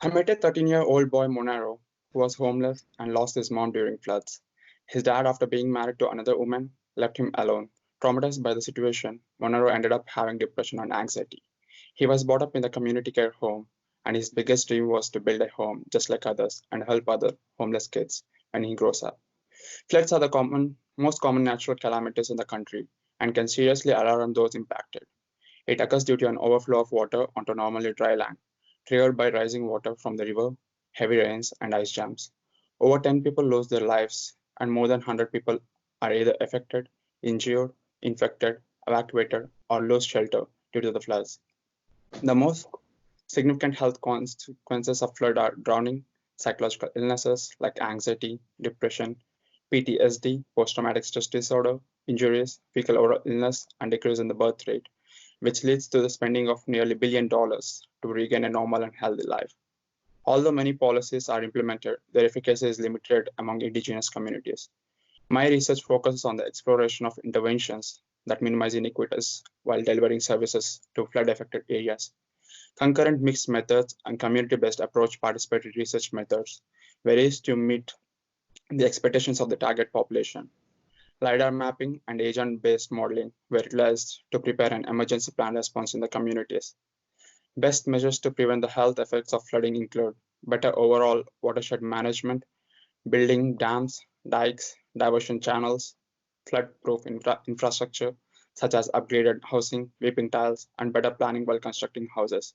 I met a 13-year-old boy, Monaro, who was homeless and lost his mom during floods. His dad, after being married to another woman, left him alone. Traumatized by the situation, Monaro ended up having depression and anxiety. He was brought up in the community care home, and his biggest dream was to build a home just like others and help other homeless kids when he grows up. Floods are the most common natural calamities in the country and can seriously alarm those impacted. It occurs due to an overflow of water onto normally dry land, triggered by rising water from the river, heavy rains, and ice jams. Over 10 people lose their lives, and more than 100 people are either affected, injured, infected, evacuated, or lose shelter due to the floods. The most significant health consequences of flood are drowning, psychological illnesses like anxiety, depression, PTSD, post traumatic stress disorder, injuries, fecal oral illness, and decrease in the birth rate, which leads to the spending of nearly $1 billion to regain a normal and healthy life. Although many policies are implemented, their efficacy is limited among Indigenous communities. My research focuses on the exploration of interventions that minimize inequities while delivering services to flood affected areas. Concurrent mixed methods and community based approach participatory research methods varies to meet the expectations of the target population. LiDAR mapping and agent based modeling were utilized to prepare an emergency plan response in the communities. Best measures to prevent the health effects of flooding include better overall watershed management, building dams, dikes, diversion channels, flood-proof infrastructure such as upgraded housing, weeping tiles, and better planning while constructing houses.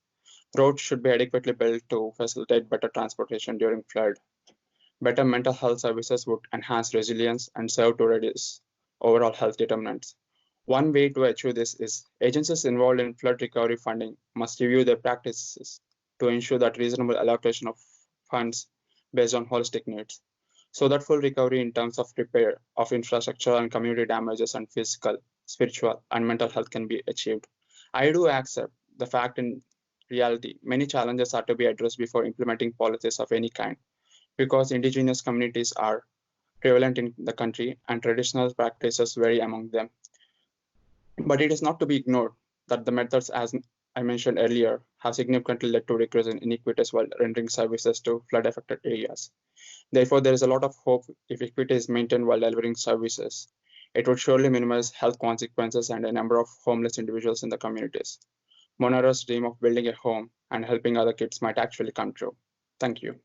Roads should be adequately built to facilitate better transportation during flood. Better mental health services would enhance resilience and serve to reduce overall health determinants. One way to achieve this is agencies involved in flood recovery funding must review their practices to ensure that reasonable allocation of funds based on holistic needs, so that full recovery in terms of repair of infrastructure and community damages and physical, spiritual, and mental health can be achieved. I do accept the fact in reality many challenges are to be addressed before implementing policies of any kind because indigenous communities are prevalent in the country and traditional practices vary among them. But it is not to be ignored that the methods, as I mentioned earlier, have significantly led to decrease in inequities while rendering services to flood affected areas. Therefore, there is a lot of hope if equity is maintained while delivering services. It would surely minimize health consequences and a number of homeless individuals in the communities. Monaro's dream of building a home and helping other kids might actually come true. Thank you.